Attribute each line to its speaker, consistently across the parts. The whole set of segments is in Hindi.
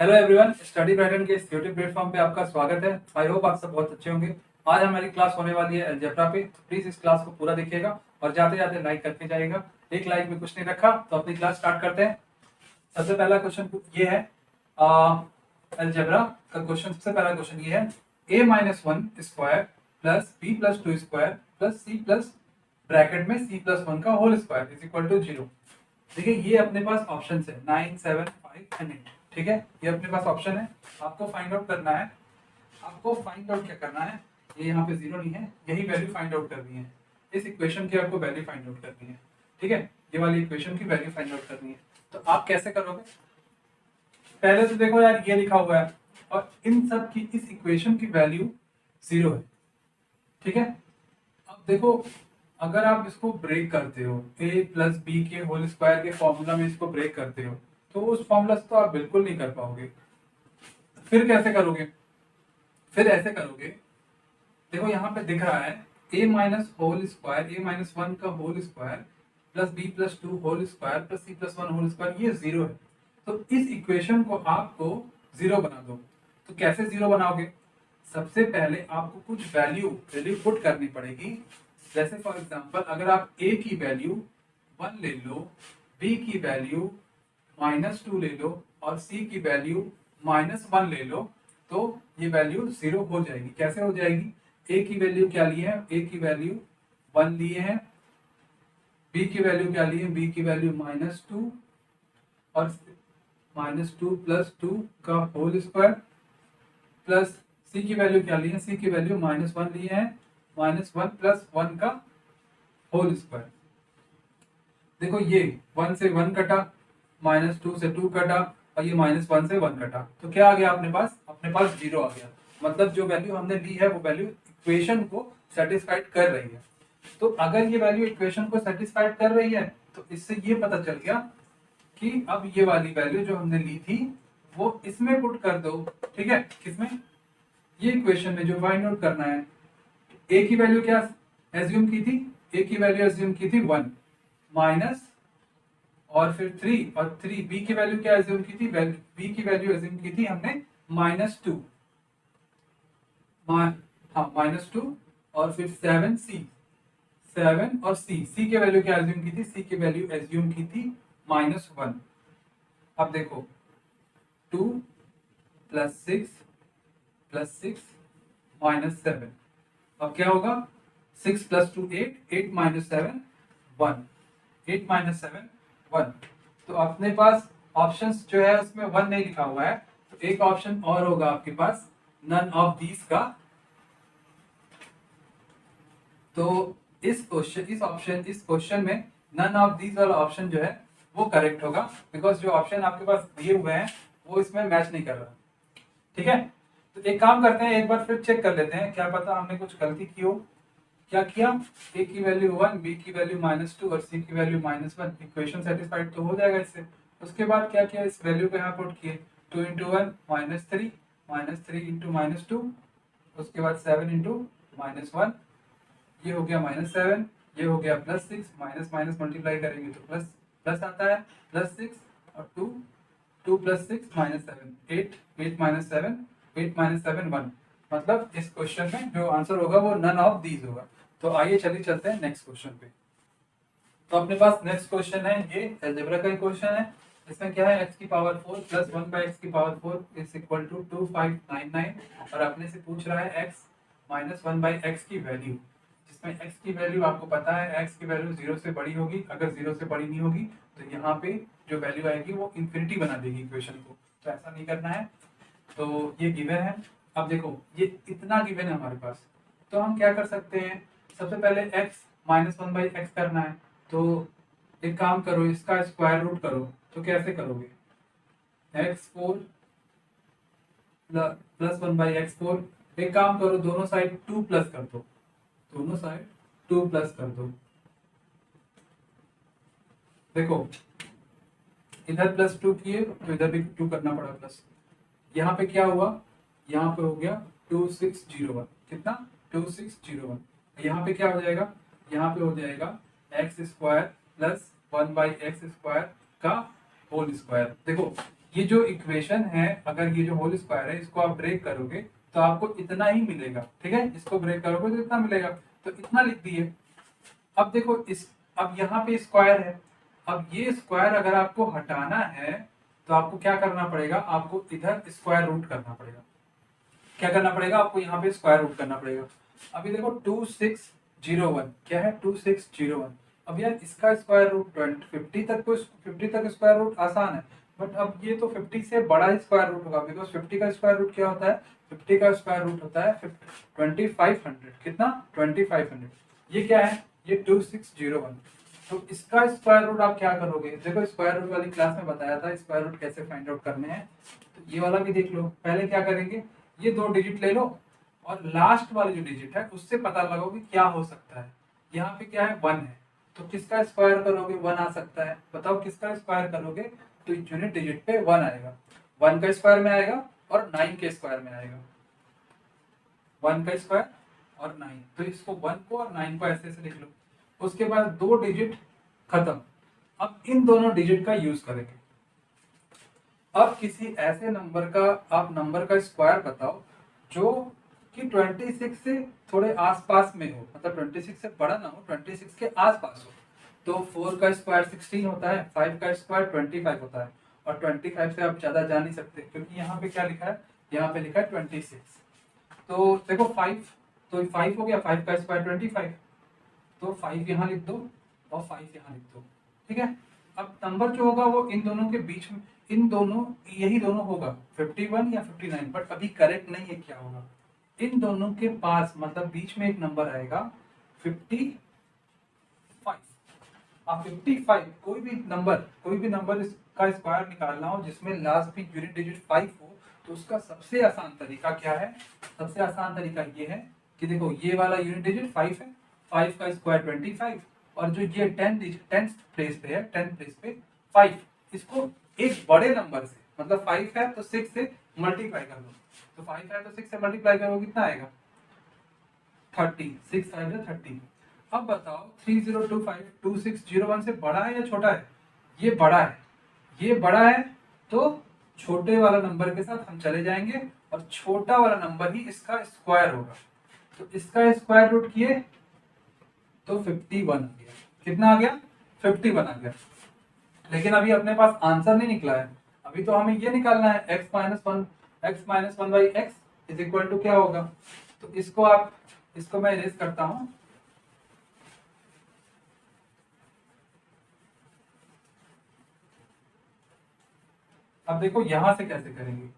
Speaker 1: हेलो एवरीवन, स्टडी पैटर्न के इस यूट्यूब प्लेटफॉर्म पे आपका स्वागत है। आई होप आप सब बहुत अच्छे होंगे। आज हमारी क्लास होने वाली है अलजेब्रा पे, तो प्लीज इस क्लास को पूरा देखिएगा और जाते जाते लाइक करके जाइएगा। एक लाइक में कुछ नहीं रखा, तो अपनी क्लास स्टार्ट करते हैं। सबसे पहला क्वेश्चन ये है, अलजेब्रा का क्वेश्चन। सबसे पहला क्वेश्चन ये है, a-1 square plus b+2 square plus c plus bracket में c+1 का whole square is equal to 0। देखिए ये अपने पास ऑप्शन है 9, 7, 5 एंड 8। ठीक है, ये अपने पास ऑप्शन है। आपको फाइंड आउट करना है। आपको फाइंड आउट क्या करना है, ये यहाँ पे 0 नहीं है, यही वैल्यू फाइंड आउट करनी है। इस इक्वेशन की आपको वैल्यू फाइंड आउट करनी है। ठीक है, ये वाली इक्वेशन की वैल्यू फाइंड आउट करनी है। तो आप कैसे करोगे? पहले तो देखो यार, ये लिखा हुआ है और इन सब की इस इक्वेशन की वैल्यू 0 है। ठीक है, अब देखो, अगर आप इसको ब्रेक करते हो, a+b के होल स्क्वायर के फॉर्मूला में इसको ब्रेक करते हो, तो उस फॉर्मूला से तो आप बिल्कुल नहीं कर पाओगे। फिर कैसे करोगे? फिर ऐसे करोगे, देखो यहाँ पे दिख रहा है a-1 का whole square plus b+2 whole square plus c+1 whole square, ये 0 है। तो इस इक्वेशन को आपको 0 बना दो। तो कैसे 0 बनाओगे? सबसे पहले आपको कुछ वैल्यू वैल्यू पुट करनी पड़ेगी। जैसे फॉर एग्जांपल, अगर आप a की वैल्यू 1 ले लो, b की वैल्यू -2 ले लो और c की वैल्यू -1 ले लो, तो ये वैल्यू 0 हो जाएगी। कैसे हो जाएगी? a की वैल्यू क्या लिए है? a की वैल्यू 1 लिए हैं। b की वैल्यू क्या लिए? b की वैल्यू -2 और -2 प्लस 2 का होल स्क्वायर प्लस c की वैल्यू क्या ली है? c की वैल्यू -1 ली है, -1 प्लस 1 का होल स्क्वायर। देखो ये 1 से 1 कटा, -2 से 2 कटा और ये -1 से 1 कटा, तो क्या आ गया अपने पास? अपने पास 0 आ गया। मतलब जो वैल्यू हमने ली है वो वैल्यू इक्वेशन को सेटिस्फाइड कर रही है। तो अगर ये वैल्यू इक्वेशन को सेटिस्फाइड कर रही है, तो इससे ये पता चल गया कि अब ये वाली वैल्यू जो हमने ली थी वो इसमें पुट कर दो। ठीक है, किसमें? ये इक्वेशन में जो फाइंड आउट करना है। ए की वैल्यू क्या एज्यूम की थी? ए की वैल्यू एज्यूम की थी 1 माइनस और फिर 3 और 3 बी की वैल्यू क्या एज्यूम की थी? बी की वैल्यू एज्यूम की थी हमने -2, हाँ -2 और फिर 7 सी, 7 और सी की वैल्यू क्या एज्यूम की थी? सी की वैल्यू एज्यूम की थी -1। अब देखो 2 प्लस 6 प्लस 6 -7, अब क्या होगा? 6 प्लस 2 8, 8 माइनस 7 1, 8 माइनस 7 1। तो अपने पास ऑप्शंस जो है उसमें 1 नहीं लिखा हुआ है, तो एक ऑप्शन और होगा आपके पास, नन ऑफ दीज का। तो इस क्वेश्चन में नन ऑफ दीज वाला ऑप्शन जो है वो करेक्ट होगा, बिकॉज जो ऑप्शन आपके पास दिए हुए हैं वो इसमें मैच नहीं कर रहा। ठीक है, तो एक काम करते हैं, एक बार फिर चेक कर लेते हैं, क्या पता हमने कुछ गलती की हो। क्या किया? a की वैल्यू 1, b की वैल्यू -2 और c की वैल्यू -1। इक्वेशन सेटिस्फाइड तो हो जाएगा इससे। उसके बाद क्या किया? इस वैल्यू को यहाँ पुट किए, 2 × 1 -3, -3 × -2, उसके बाद 7 × -1, ये हो गया -7, ये हो गया +6, माइनस माइनस मल्टीप्लाई करेंगे तो प्लस प्लस आता है, +6 और 2, 2 + 6 -7, 8, 8 - 7, 8 - 7 1। मतलब इस क्वेश्चन में जो आंसर होगा वो नन ऑफ दीज होगा। तो आइए चलिए चलते हैं नेक्स्ट क्वेश्चन पे। तो अपने पास नेक्स्ट क्वेश्चन है, ये अलजेब्रा का क्वेश्चन है। इसमें क्या है? x की पावर 4 प्लस 1/x की पावर 4 इज इक्वल टू 2599 और अपने से पूछ रहा है x माइनस 1/x की वैल्यू, जिसमें x की वैल्यू आपको पता है, x की वैल्यू 0 से बड़ी होगी। अगर 0 से बड़ी नहीं होगी तो यहाँ पे जो वैल्यू आएगी वो इन्फिनिटी बना देगी इक्वेशन को, तो ऐसा नहीं करना है। तो ये गिवन है। अब देखो ये इतना गिवन है हमारे पास, तो हम क्या कर सकते हैं? सबसे पहले x माइनस 1/x करना है, तो एक काम करो, इसका स्क्वायर रूट करो। तो कैसे करोगे? x4 plus 1/x4। एक काम करो, दोनों साइड 2 प्लस कर दो, दोनों साइड 2 प्लस कर दो। देखो इधर +2 किए तो इधर भी 2 करना पड़ा प्लस। यहाँ पे क्या हुआ? यहाँ पे हो गया 2601। कितना? 2601। यहाँ पे क्या हो जाएगा? यहाँ पे हो जाएगा x² प्लस 1/x² का होल स्क्वायर। देखो ये जो इक्वेशन है, अगर ये जो होल स्क्वायर है इसको आप ब्रेक करोगे तो आपको इतना ही मिलेगा, ठीक है, इसको ब्रेक करोगे तो इतना मिलेगा, तो इतना लिख दिए। अब देखो इस, अब यहाँ पे स्क्वायर है, अब ये स्क्वायर अगर आपको हटाना है तो आपको क्या करना पड़ेगा, आपको इधर स्क्वायर रूट करना पड़ेगा। क्या करना पड़ेगा आपको, यहाँ पे स्क्वायर रूट करना पड़ेगा। अभी देखो 2601 क्या है, 2601। अब यार इसका स्क्वायर रूट 50 तक को 50 तक स्क्वायर रूट आसान है, बट अब ये तो 50 से बड़ा ही स्क्वायर रूट होगा, बिकॉज 50 का स्क्वायर रूट क्या होता है, 50 का स्क्वायर रूट होता है 2500। कितना, 2500। ये क्या है, ये 2601। तो इसका स्क्वायर रूट आप क्या करोगे, देखो स्क्वायर रूट वाली क्लास में बताया था स्क्वायर रूट कैसे फाइंड आउट करने हैं, तो ये वाला भी देख लो। पहले क्या करेंगे, ये 2 डिजिट ले लो और लास्ट वाली जो डिजिट है उससे पता लगाओ कि क्या हो सकता है। यहाँ पे क्या है, 1 है, तो किसका स्क्वायर करोगे, 1 आ सकता है। बताओ किसका स्क्वायर करोगे, तो यूनिट डिजिट पे 1 आएगा, 1 का स्क्वायर में आएगा और 9 के स्क्वायर में आएगा, 1 का स्क्वायर और 9। तो इसको 1 को और 9 को ऐसे ऐसे लिख लो। उसके बाद 2 डिजिट खत्म। अब इन दोनों डिजिट का यूज करेंगे। अब किसी ऐसे नंबर का आप नंबर का स्क्वायर बताओ जो कि 26 से थोड़े आसपास में हो, मतलब 26 से बड़ा ना हो, 26 के आसपास हो। तो 4 का स्क्वायर 16 होता है, 5 का स्क्वायर 25 होता है, और 25 से आप ज्यादा जा नहीं सकते क्योंकि यहाँ पे क्या लिखा है, यहाँ पे लिखा है 26। तो देखो 5, तो 5 हो गया, 5 का स्क्वायर 25, तो 5 यहाँ लिख दो और 5 यहाँ लिख दो, ठीक है। अब नंबर जो होगा वो इन दोनों के बीच में, इन दोनों, यही दोनों होगा 51 या 59, बट अभी करेक्ट नहीं है क्या होगा, इन दोनों के पास मतलब बीच में एक नंबर आएगा 55। अब 55 कोई भी नंबर का स्क्वायर निकालना हो जिसमें लास्ट में यूनिट डिजिट 5 हो, तो उसका सबसे आसान तरीका क्या है, सबसे आसान तरीका ये है कि देखो ये वाला यूनिट डिजिट 5 है, 5 का स्क्वायर 25, और जो ये 10th प्लेस पे है, 10th प्लेस पे 5, इसको एक बड़े नंबर से, मतलब 5 है तो 6 से मल्टीप्लाई कर लो, तो 5 है तो 6 से मल्टीप्लाई करो कितना आएगा, 30, 6 5 है 30। अब बताओ 3025 2601 से बड़ा है या छोटा है, ये बड़ा है, ये बड़ा है, तो छोटे वाला नंबर के साथ हम चले जाएंगे और छोटा वाला नंबर ही इसका स्क्वायर होगा, तो इसका स्क्वायर रूट किए तो 51 आ गया। कितना आ गया, 51 आ गया। लेकिन अभी अपने पास आंसर नहीं निकला है, अभी तो हमें ये निकालना है x minus one by x is equal to क्या होगा। तो इसको मैं इरेज करता हूं। अब देखो यहां से कैसे करेंगे,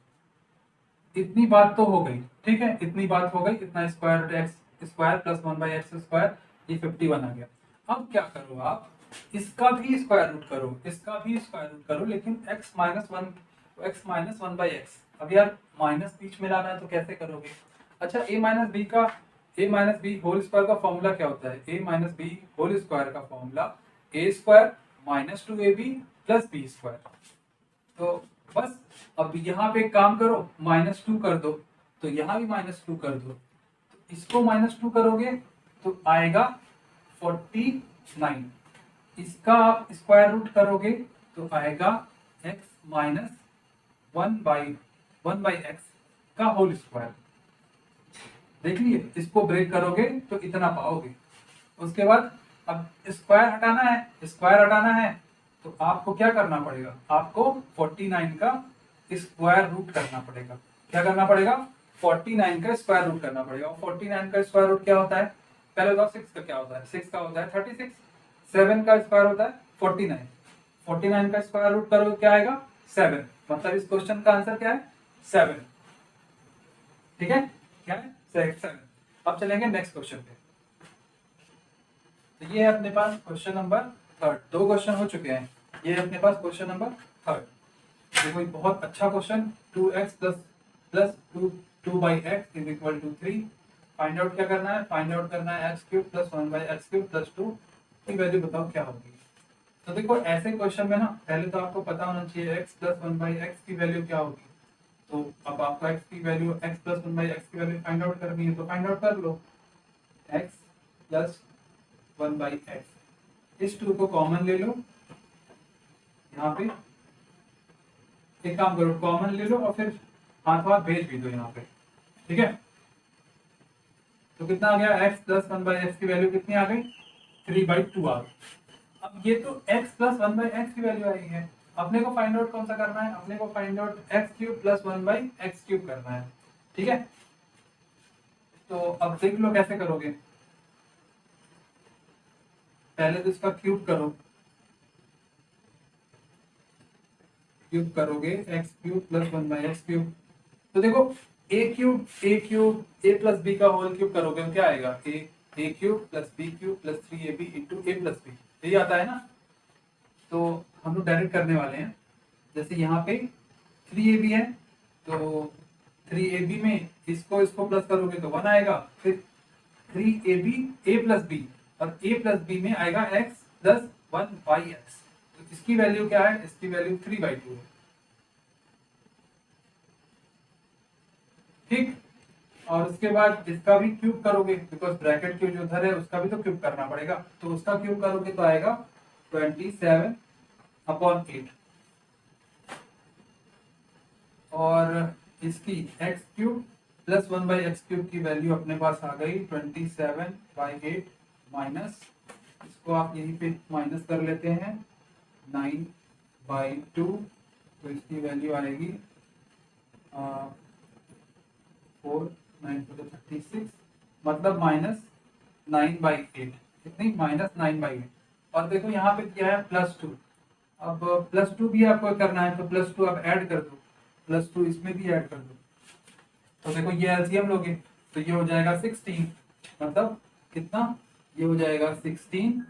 Speaker 1: इतनी बात तो हो गई, ठीक है, इतनी बात हो गई, इतना square root x square plus 1 by x square, ये 51 आ गया। अब क्या करो आप, इसका भी स्क्वायर रूट करो, इसका भी स्क्वायर रूट करो, लेकिन x minus one by x. अब यार माइनस बीच में लाना है तो कैसे करोगे, अच्छा a minus b whole square का फॉर्मूला क्या होता है, a minus b whole square का formula a square minus 2ab plus b square. तो बस अब यहाँ पे एक काम करो, -2 कर दो, तो यहाँ भी -2 कर दो, तो इसको -2 करोगे तो आएगा 49, इसका आप स्क्वायर रूट करोगे तो आएगा x माइनस 1 बाई एक्स का होल स्क्वायर। देख लिए, इसको ब्रेक करोगे तो इतना पाओगे। उसके बाद अब स्क्वायर हटाना है तो आपको क्या करना पड़ेगा, आपको 49 का स्क्वायर रूट करना पड़ेगा। क्या करना पड़ेगा, 49 का स्क्वायर रूट करना पड़ेगा। और 49 का स्क्वायर रूट क्या होता है, पहले बताओ 6 का क्या होता है, 6 का होता है 36, 7 का स्क्वायर होता है 49, 49 का स्क्वायर रूट करोगे क्या आएगा 7, मतलब इस क्वेश्चन का आंसर क्या है 7, ठीक है, क्या है 7। अब चलेंगे नेक्स्ट क्वेश्चन पे। तो ये है अपने पास क्वेश्चन नंबर 3, 2 क्वेश्चन हो चुके हैं, ये है अपने पास क्वेश्चन नंबर 3। देखो ये बहुत अच्छा question, 2x plus 2 by x is equal to 3। Find out क्या करना है, फाइंड आउट करना है x cube plus 1 by x cube plus 2 की वैल्यू बताओ क्या होगी। तो देखो ऐसे क्वेश्चन में ना पहले तो आपको पता होना चाहिए एक्स प्लस 1 बाई एक्स की वैल्यू क्या होगी। तो अब आपको एक्स की value x plus 1 by x की वैल्यू फाइंड आउट करनी है, तो फाइंड आउट कर लो, एक्स प्लस 1 बाई एक्स, इस 2 को कॉमन ले लो यहाँ पे, एक काम करो, कॉमन ले लो और फिर हाथ हाथ भेज भी दो यहाँ पे, ठीक है। तो कितना आ गया, x प्लस 1/x की वैल्यू कितनी आ गई, 3/2 आ गई। अब ये तो x प्लस 1/x की वैल्यू आई है, अपने को फाइंड आउट कौन सा करना है, अपने को find out x³ plus 1/x³ करना है, ठीक है। तो अब देख लो कैसे करोगे, पहले तो इसका क्यूब करो, क्यूब करोगे x³ प्लस 1/x³। तो देखो a प्लस b का होल क्यूब करोगे तो क्या आएगा, a³ plus b³ plus 3ab into a plus b, यही आता है ना। तो हम लोग डायरेक्ट करने वाले हैं, जैसे यहाँ पे 3ab है तो 3ab में इसको प्लस करोगे तो 1 आएगा, फिर 3ab a प्लस b और a प्लस b में आएगा x प्लस 1/x। तो इसकी वैल्यू क्या है, इसकी वैल्यू 3/2 है, ठीक। और उसके बाद इसका भी क्यूब करोगे, बिकॉज ब्रैकेट के जो उधर है उसका भी तो क्यूब करना पड़ेगा, तो उसका क्यूब करोगे तो आएगा 27/8। और इसकी x³ प्लस 1/x³ की वैल्यू अपने पास आ गई 27/8 माइनस, इसको आप यहीं पे माइनस कर लेते हैं 9/2, तो इसकी वैल्यू आएगी 4 9 to 36, मतलब -9/8, कितनी, -9/8। और देखो यहाँ पे क्या है +2, अब +2 भी आपको करना है तो +2 आप ऐड कर दो, +2 इसमें भी ऐड कर दो। तो देखो ये एलसीएम लोगे तो ये हो जाएगा 16, मतलब कितना, ये हो जाएगा 16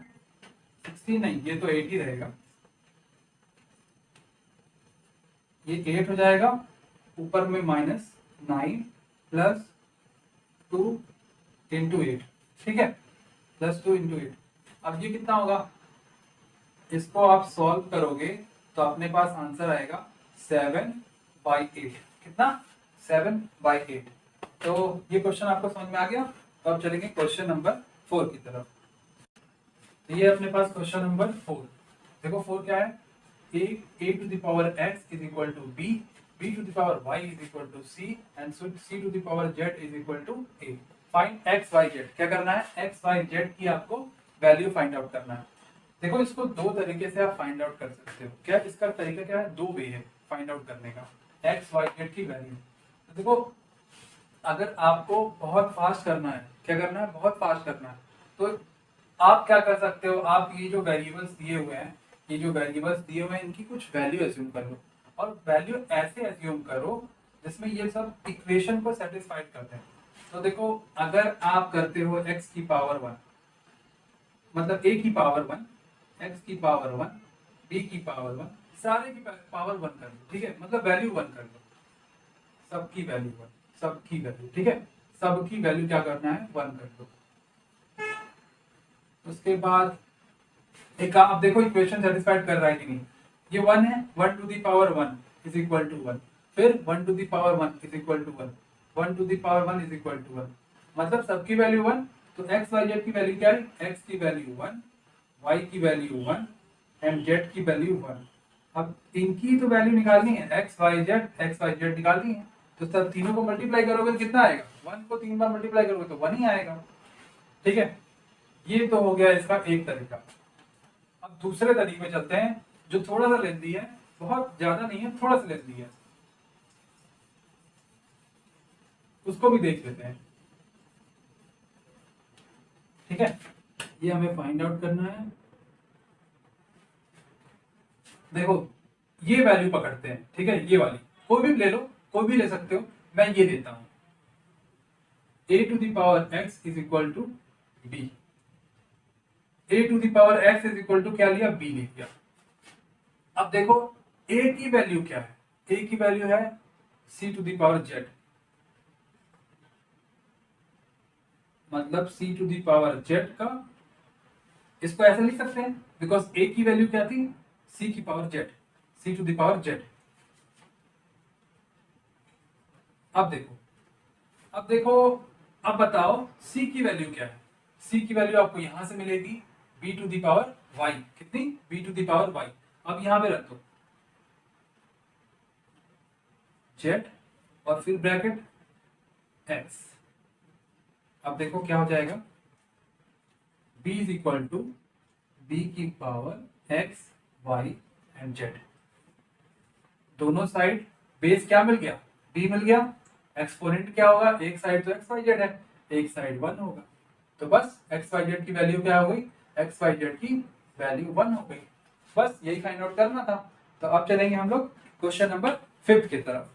Speaker 1: नहीं, ये तो 8 ही रहेगा, ये 8 हो जाएगा, ऊपर में -9 प्लस 2 इंटू 8, ठीक है, +2 इंटू 8। अब ये कितना होगा, इसको आप सॉल्व करोगे तो अपने पास आंसर आएगा 7/8, कितना, 7/8। तो ये क्वेश्चन आपको समझ में आ गया। तो अब चलेंगे क्वेश्चन नंबर 4 की तरफ। तो ये अपने पास क्वेश्चन नंबर 4, देखो 4 क्या है, a to the power x is equal to b to the power y is equal to c and c to the power z is equal to a। Find x y z, क्या करना है, x y z की आपको वैल्यू फाइंड आउट करना है। देखो इसको दो तरीके से आप फाइंड आउट कर सकते हो, क्या इसका तरीका क्या है, दो वे है फाइंड आउट करने का x y z की वैल्यू। तो देखो अगर आपको बहुत फास्ट करना है, क्या करना है, बहुत फास्ट करना है, तो आप क्या कर सकते हो, आप ये जो वेरिएबल्स दिए हुए हैं, ये जो वेरिएबल्स दिए हुए हैं इनकी कुछ वैल्यू एज्यूम कर लो, और वैल्यू ऐसे एज्यूम करो जिसमें ये सब इक्वेशन को सेटिस्फाइड करते हैं। तो देखो अगर आप करते हो x की पावर 1, मतलब a की पावर 1, x की पावर 1, b की पावर 1, सारे की पावर 1 कर लो, ठीक है, मतलब वैल्यू 1 कर लो, सबकी वैल्यू 1, सबकी वैल्यू, ठीक है, सबकी वैल्यू क्या करना है, 1 कर लो। उसके बाद एक आप देखो इक्वेशन सेटिस्फाइड कर रहा है कि नहीं, ये 1 है, 1 to the power 1 is equal to 1, फिर 1 to the power 1 is equal to 1, 1 to the power 1 is equal to 1, मतलब सबकी वैल्यू 1। तो x y z की वैल्यू क्या है, x की वैल्यू 1, y की वैल्यू 1 एंड z की वैल्यू 1। अब इनकी तो वैल्यू निकालनी है, x y z निकालनी है, तो सब तीनों को मल्टीप्लाई करोगे तो कितना आएगा, 1 को 3 बार मल्टीप्लाई करोगे तो 1 ही आएगा, ठीक है। ये तो हो गया इसका एक तरीका। अब दूसरे तरीके में चलते हैं जो थोड़ा सा लेंदी है, बहुत ज्यादा नहीं है, थोड़ा सा लेंदी है, उसको भी देख लेते हैं, ठीक है। ये हमें फाइंड आउट करना है। देखो ये वैल्यू पकड़ते हैं, ठीक है, ये वाली कोई भी ले लो, कोई भी ले सकते हो, मैं ये देता हूं a to the power x is equal to b, a to the power x is equal to क्या लिया, b ले लिया। अब देखो a की वैल्यू क्या है, a की वैल्यू है c to the power z, मतलब c to the power z का, इसको ऐसे लिख सकते हैं बिकॉज a की वैल्यू क्या थी, c की power z, c to the power z। अब देखो अब बताओ c की वैल्यू क्या है, c की वैल्यू आपको यहां से मिलेगी b to the power y, कितनी, b to the power y। अब यहां पे रख दो, z और फिर ब्रैकेट x। अब देखो क्या हो जाएगा, b is equal to b की power x y and z। दोनों साइड बेस क्या मिल गया, b मिल गया। एक्सपोनेंट क्या होगा, एक साइड तो एक्स वाई जेड है, एक साइड 1 होगा। तो बस एक्स वाई जेड की वैल्यू क्या हो गई, एक्स वाई जेड की वैल्यू 1 हो गई। बस यही फाइंड आउट करना था। तो अब चलेंगे हम लोग क्वेश्चन नंबर 5 की तरफ।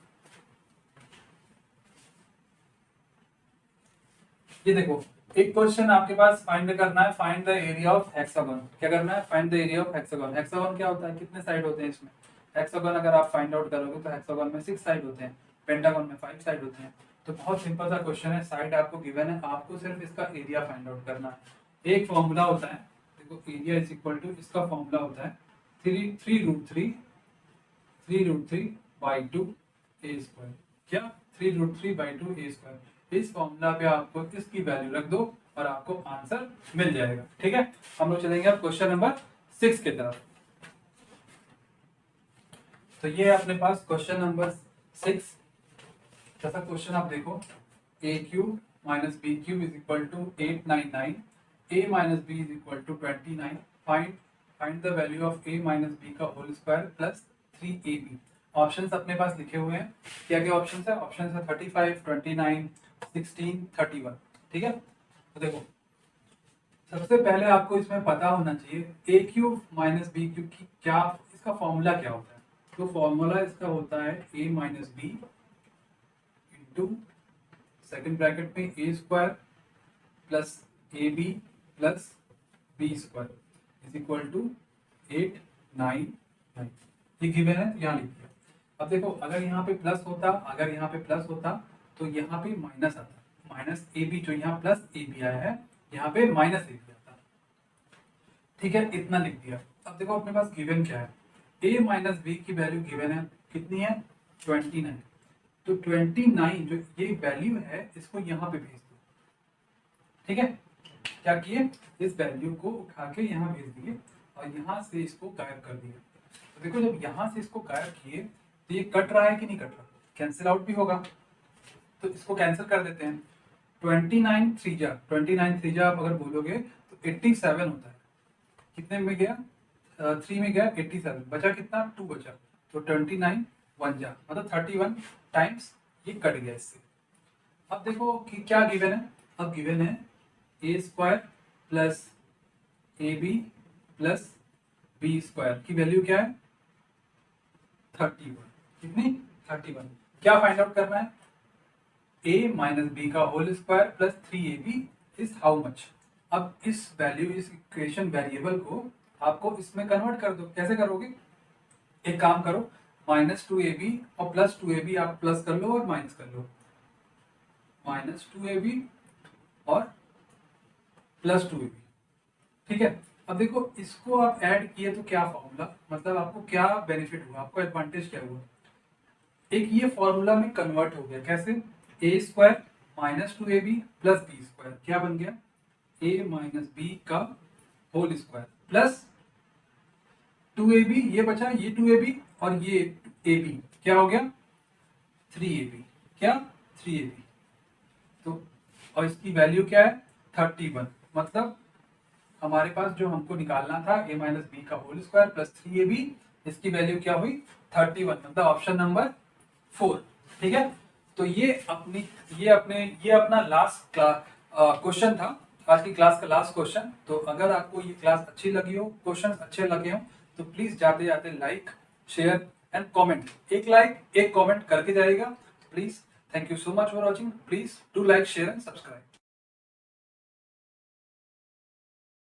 Speaker 1: ये देखो, एक क्वेश्चन आपके पास फाइंड करना है, find the area of hexagon. क्या करना है, find the area of hexagon. Hexagon क्या होता है, कितने साइड होते हैं इसमें। हेक्सागोन अगर आप फाइंड आउट करोगे तो हेक्सागोन में 6 साइड होते हैं, पेंटागन में 5 साइड होते हैं। तो बहुत सिंपल सा क्वेश्चन है, साइड आपको गिवन है, आपको सिर्फ इसका एरिया फाइंड आउट करना है। एक फॉर्मूला होता है, देखो एरिया इज इक्वल टू, इसका फॉर्मूला होता है 3√3 बाई 2 ए स्क्वायर। क्या, 3√3 बाई 2 ए स्क्वायर। इस फॉर्मूला पे आपको इसकी वैल्यू रख दो और आपको आंसर मिल जाएगा। ठीक है, हम लोग चलेंगे अब क्वेश्चन नंबर 6 की तरफ। तो ये अपने पास क्वेश्चन नंबर 6। जैसा क्वेश्चन आप देखो, a cube minus b cube is equal to 899, a minus b is equal to 29, find the value of a minus b का whole square plus 3ab। Options अपने पास लिखे हुए हैं। क्या क्या ऑप्शंस है, ऑप्शंस है 35, 29, 16, 31। ठीक है, तो देखो सबसे पहले आपको इसमें पता होना चाहिए a cube minus b cube की क्या, इसका फॉर्मूला क्या होता है। तो फॉर्मूला इसका होता है a minus b into second bracket में a square plus a b plus b square is equal to 899। ये गिवन है, यहाँ लिख दिया। अब देखो अगर यहाँ पे प्लस होता, अगर यहाँ पे प्लस होता तो यहाँ पे माइनस आता, माइनस ए बी, जो यहाँ प्लस ए बी आया है यहाँ पे माइनस ए बी आता। ठीक है, इतना लिख दिया। अब देखो अपने पास गिवन क्या है, a माइनस बी की वैल्यू गिवन है, कितनी है 29। तो 29 जो ये वैल्यू है इसको यहाँ पे भेज दो। ठीक है, क्या किए, इस वैल्यू को उठा के यहाँ भेज दिए और यहाँ से इसको गायब कर दिया। तो देखो जब यहाँ से इसको गायब किए तो ये कट रहा है कि नहीं कट रहा, कैंसिल आउट भी होगा। तो इसको कैंसिल कर देते हैं। 29 3 आप अगर बोलोगे तो 87 होता है। कितने में गया, 3 में गया 87, बचा कितना 2 बचा। तो 29 1 जा, मतलब 31 टाइम्स ये कट गया इससे। अब देखो कि क्या गिवन है, अब गिवन है a square plus a b plus b square की वैल्यू क्या है 31। कितनी 31। क्या फाइंड आउट करना है, a माइनस बी का whole square plus 3ab is how much. अब इस वैल्यू, इस इक्वेशन वेरिएबल को आपको इसमें कन्वर्ट कर दो। कैसे करोगे, एक काम करो, -2ab और +2ab आप प्लस कर लो और माइनस कर लो, -2ab और +2ab। ठीक है, अब देखो इसको आप ऐड किए तो क्या फॉर्मूला, मतलब आपको क्या बेनिफिट हुआ, आपको एडवांटेज क्या हुआ, एक ये फॉर्मूला में कन्वर्ट हो गया। कैसे, a square minus 2ab plus b square क्या बन गया, a माइनस बी का होल स्क्वायर प्लस 2ab, ये बचा ये 2ab और ये ab क्या हो गया 3ab। क्या 3ab। तो और इसकी वैल्यू क्या है 31। मतलब हमारे पास जो हमको निकालना था a माइनस बी का होल स्क्वायर प्लस 3ab, इसकी वैल्यू क्या हुई 31, मतलब ऑप्शन नंबर 4। ठीक है, तो ये अपना लास्ट क्वेश्चन था, आज की क्लास का लास्ट क्वेश्चन। तो अगर आपको ये क्लास अच्छी लगी हो, क्वेश्चन अच्छे लगे हो, तो प्लीज जाते जाते लाइक शेयर एंड कमेंट, एक लाइक एक कमेंट करके जाइएगा please. Thank you so much for watching, please do like share and subscribe.